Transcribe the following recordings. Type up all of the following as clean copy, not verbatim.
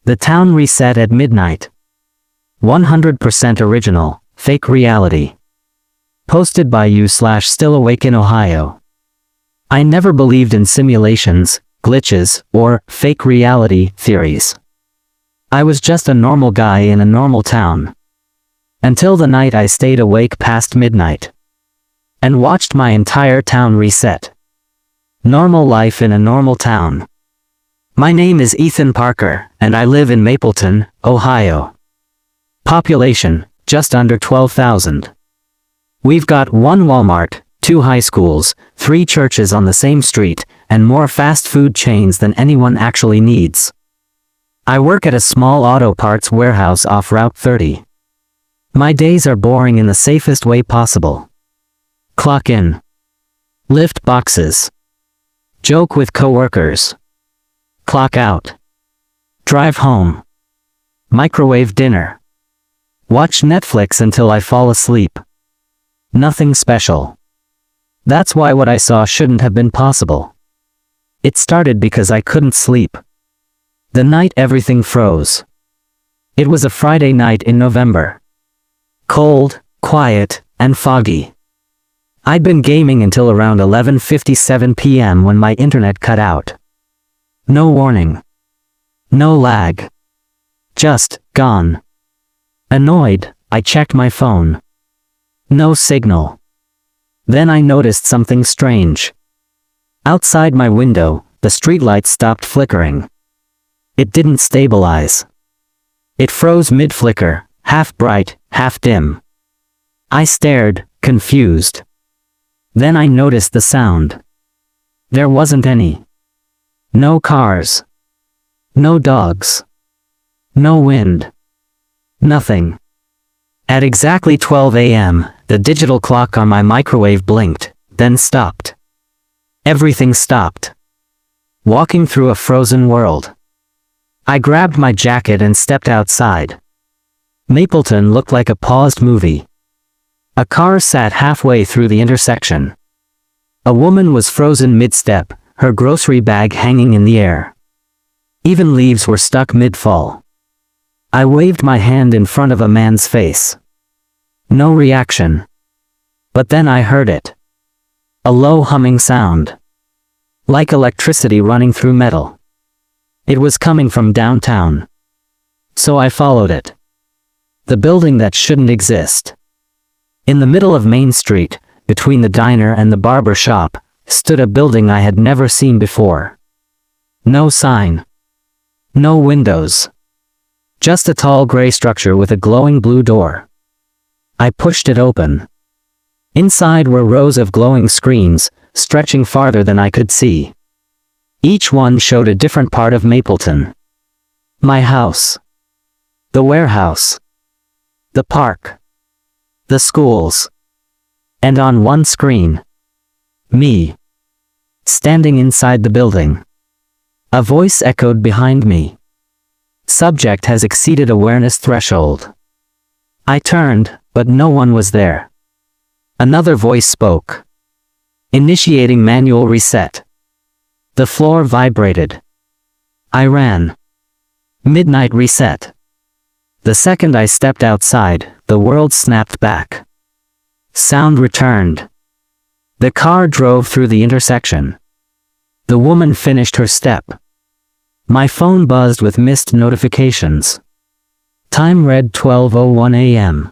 The town reset at midnight. 100% original, fake reality. Posted by you/still awake in Ohio. I never believed in simulations, glitches, or fake reality theories. I was just a normal guy in a normal town. Until the night I stayed awake past midnight. And watched my entire town reset. Normal life in a normal town. My name is Ethan Parker, and I live in Mapleton, Ohio. Population, just under 12,000. We've got 1 Walmart, 2 high schools, 3 churches on the same street, and more fast food chains than anyone actually needs. I work at a small auto parts warehouse off Route 30. My days are boring in the safest way possible. Clock in. Lift boxes. Joke with coworkers. Clock out. Drive home. Microwave dinner. Watch Netflix until I fall asleep. Nothing special. That's why what I saw shouldn't have been possible. It started because I couldn't sleep. The night everything froze. It was a Friday night in November. Cold, quiet, and foggy. I'd been gaming until around 11:57 p.m. when my internet cut out. No warning. No lag. Just gone. Annoyed, I checked my phone. No signal. Then I noticed something strange. Outside my window, the streetlight stopped flickering. It didn't stabilize. It froze mid-flicker, half bright, half dim. I stared, confused. Then I noticed the sound. There wasn't any. No cars. No dogs. No wind. Nothing. At exactly 12 a.m., the digital clock on my microwave blinked, then stopped. Everything stopped. Walking through a frozen world. I grabbed my jacket and stepped outside. Mapleton looked like a paused movie. A car sat halfway through the intersection. A woman was frozen mid-step, her grocery bag hanging in the air. Even leaves were stuck mid-fall. I waved my hand in front of a man's face. No reaction. But then I heard it. A low humming sound. Like electricity running through metal. It was coming from downtown. So I followed it. The building that shouldn't exist. In the middle of Main Street, between the diner and the barber shop, stood a building I had never seen before. No sign. No windows. Just a tall gray structure with a glowing blue door. I pushed it open. Inside were rows of glowing screens, stretching farther than I could see. Each one showed a different part of Mapleton. My house. The warehouse. The park. The schools. And on one screen, me. Standing inside the building. A voice echoed behind me. Subject has exceeded awareness threshold. I turned, but no one was there. Another voice spoke. Initiating manual reset. The floor vibrated. I ran. Midnight reset. The second I stepped outside, the world snapped back. Sound returned. The car drove through the intersection. The woman finished her step. My phone buzzed with missed notifications. Time read 12:01 a.m.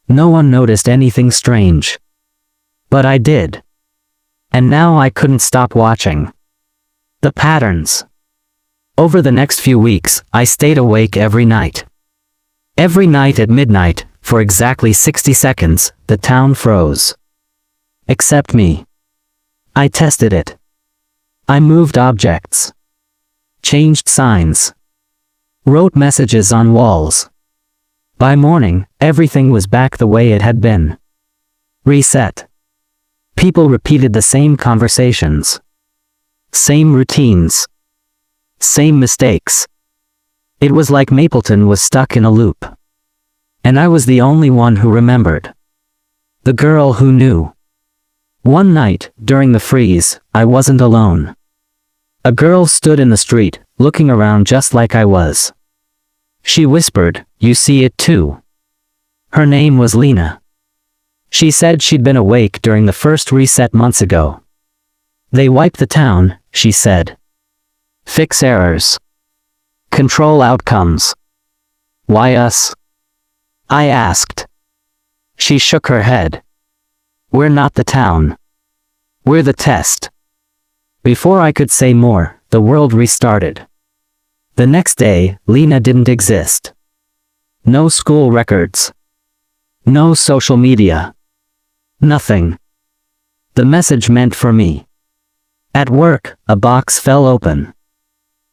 No one noticed anything strange. But I did. And now I couldn't stop watching. The patterns. Over the next few weeks, I stayed awake every night. Every night at midnight, for exactly 60 seconds, the town froze. Except me. I tested it. I moved objects. Changed signs. Wrote messages on walls. By morning, everything was back the way it had been. Reset. People repeated the same conversations. Same routines. Same mistakes. It was like Mapleton was stuck in a loop. And I was the only one who remembered. The girl who knew. One night, during the freeze, I wasn't alone. A girl stood in the street, looking around just like I was. She whispered, "You see it too." Her name was Lena. She said she'd been awake during the first reset months ago. They wipe the town, she said. Fix errors. Control outcomes. Why us? I asked. She shook her head. We're not the town. We're the test. Before I could say more, the world restarted. The next day, Lena didn't exist. No school records. No social media. Nothing. The message meant for me. At work, a box fell open.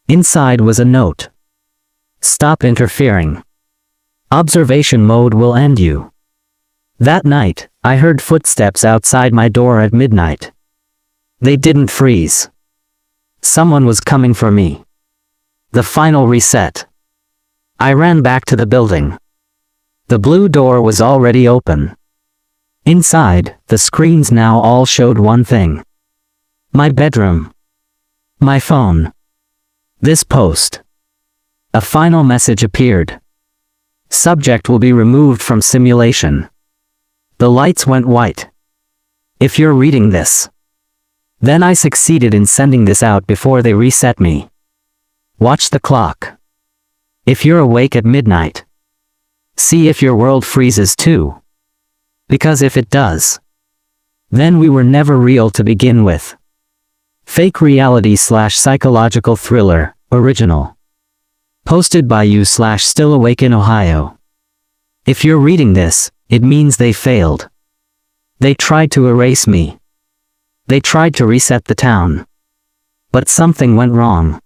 Inside was a note. Stop interfering. Observation mode will end you. That night, I heard footsteps outside my door at midnight. They didn't freeze. Someone was coming for me. The final reset. I ran back to the building. The blue door was already open. Inside, the screens now all showed one thing. My bedroom. My phone. This post. A final message appeared. Subject will be removed from simulation. The lights went white. If you're reading this. Then I succeeded in sending this out before they reset me. Watch the clock. If you're awake at midnight. See if your world freezes too. Because if it does, then we were never real to begin with. Fake reality / psychological thriller, original. Posted by you / still awake in Ohio. If you're reading this, it means they failed. They tried to erase me. They tried to reset the town. But something went wrong.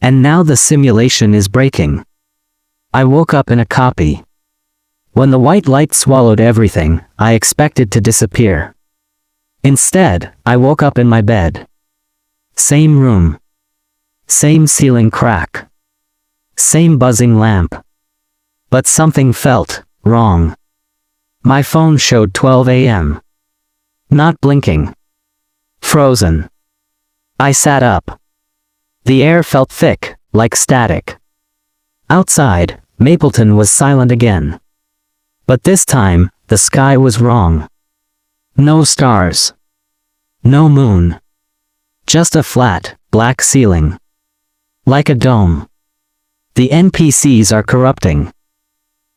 And now the simulation is breaking. I woke up in a copy. When the white light swallowed everything, I expected to disappear. Instead, I woke up in my bed. Same room. Same ceiling crack. Same buzzing lamp. But something felt wrong. My phone showed 12 a.m. Not blinking. Frozen. I sat up. The air felt thick, like static. Outside, Mapleton was silent again. But this time, the sky was wrong. No stars. No moon. Just a flat, black ceiling. Like a dome. The NPCs are corrupting.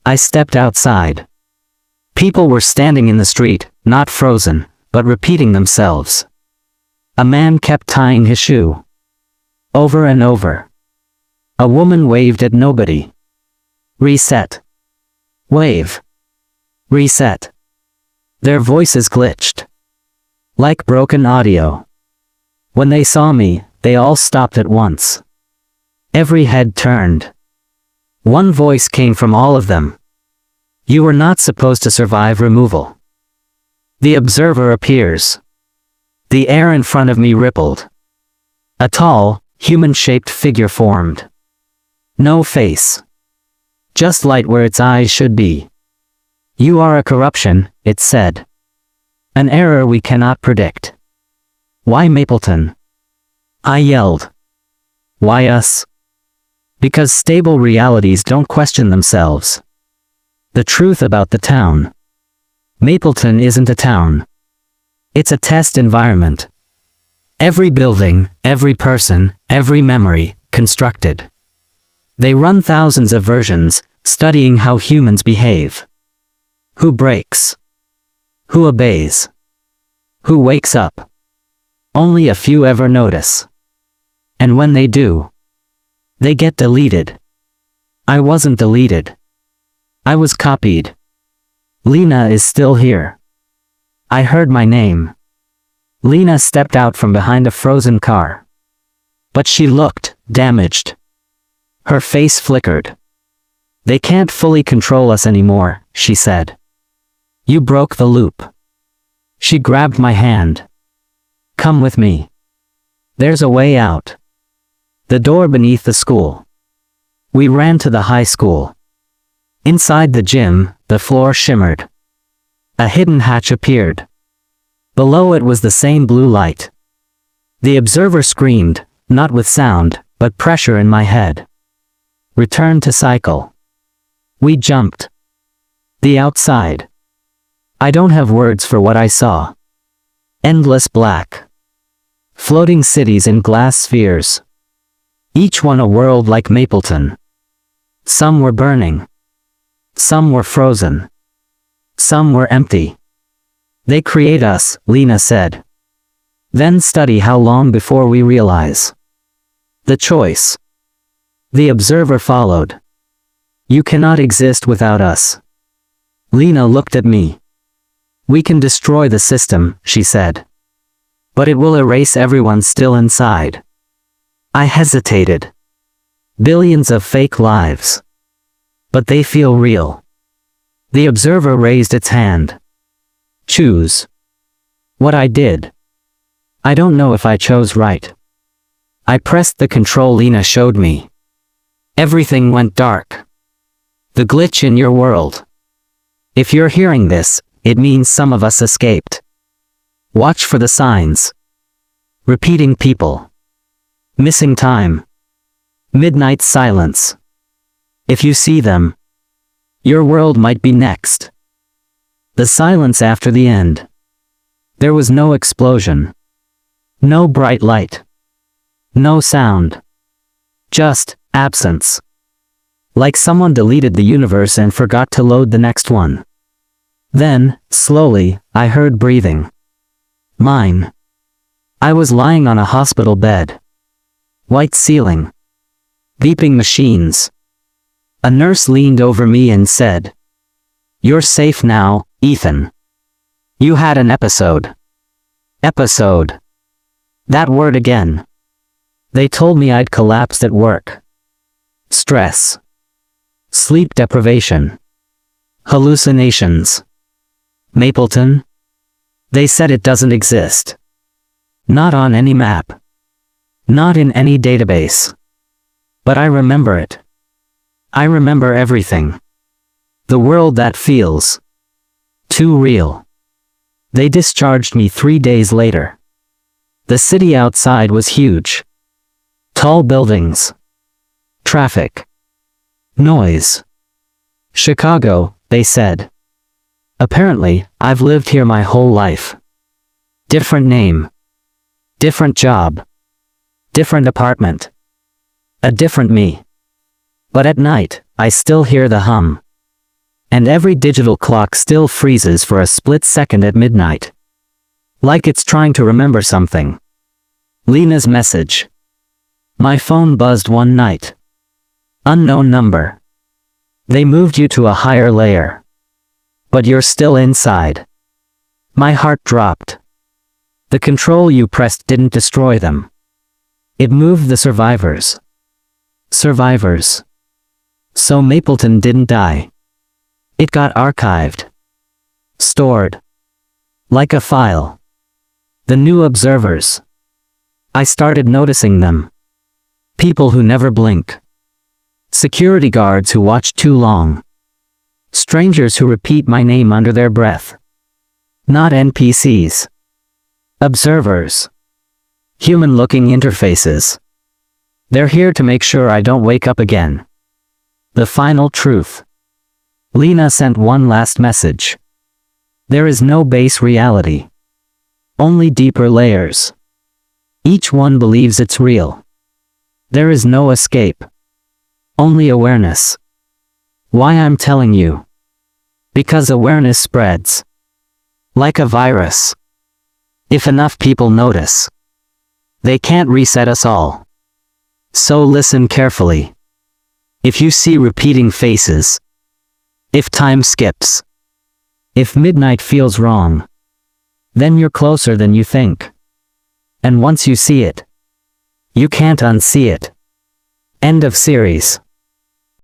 I stepped outside. People were standing in the street, not frozen, but repeating themselves. A man kept tying his shoe. Over and over. A woman waved at nobody. Reset. Wave. Reset. Their voices glitched. Like broken audio. When they saw me, they all stopped at once. Every head turned. One voice came from all of them. You were not supposed to survive removal. The observer appears. The air in front of me rippled. A tall, human-shaped figure formed. No face. Just light where its eyes should be. You are a corruption, it said. An error we cannot predict. Why Mapleton? I yelled. Why us? Because stable realities don't question themselves. The truth about the town. Mapleton isn't a town. It's a test environment. Every building, every person, every memory, constructed. They run thousands of versions, studying how humans behave. Who breaks? Who obeys? Who wakes up? Only a few ever notice. And when they do, they get deleted. I wasn't deleted. I was copied. Lena is still here. I heard my name. Lena stepped out from behind a frozen car. But she looked damaged. Her face flickered. They can't fully control us anymore, she said. You broke the loop. She grabbed my hand. Come with me. There's a way out. The door beneath the school. We ran to the high school. Inside the gym, the floor shimmered. A hidden hatch appeared. Below it was the same blue light. The observer screamed, not with sound, but pressure in my head. Return to cycle. We jumped. The outside. I don't have words for what I saw. Endless black. Floating cities in glass spheres. Each one a world like Mapleton. Some were burning. Some were frozen. Some were empty. They create us, Lena said. Then study how long before we realize. The choice. The observer followed. You cannot exist without us. Lena looked at me. We can destroy the system, she said. But it will erase everyone still inside. I hesitated. Billions of fake lives. But they feel real. The observer raised its hand. Choose. What I did. I don't know if I chose right. I pressed the control Lena showed me. Everything went dark. The glitch in your world. If you're hearing this, it means some of us escaped. Watch for the signs. Repeating people. Missing time. Midnight silence. If you see them, your world might be next. The silence after the end. There was no explosion. No bright light. No sound. Just absence. Like someone deleted the universe and forgot to load the next one. Then, slowly, I heard breathing. Mine. I was lying on a hospital bed. White ceiling. Beeping machines. A nurse leaned over me and said, "You're safe now, Ethan. You had an episode." Episode. That word again. They told me I'd collapsed at work. Stress. Sleep deprivation. Hallucinations. Mapleton? They said it doesn't exist. Not on any map. Not in any database. But I remember it. I remember everything. The world that feels too real. They discharged me 3 days later. The city outside was huge. Tall buildings. Traffic. Noise. Chicago, they said. Apparently, I've lived here my whole life. Different name. Different job. Different apartment. A different me. But at night, I still hear the hum. And every digital clock still freezes for a split second at midnight. Like it's trying to remember something. Lena's message. My phone buzzed one night. Unknown number. They moved you to a higher layer. But you're still inside. My heart dropped. The control you pressed didn't destroy them. It moved the survivors. Survivors. So Mapleton didn't die. It got archived. Stored. Like a file. The new observers. I started noticing them. People who never blink. Security guards who watch too long. Strangers who repeat my name under their breath. Not NPCs. Observers. Human-looking interfaces. They're here to make sure I don't wake up again. The final truth. Lena sent one last message. There is no base reality. Only deeper layers. Each one believes it's real. There is no escape. Only awareness. Why I'm telling you? Because awareness spreads. Like a virus. If enough people notice. They can't reset us all. So listen carefully. If you see repeating faces. If time skips. If midnight feels wrong. Then you're closer than you think. And once you see it. You can't unsee it. End of series.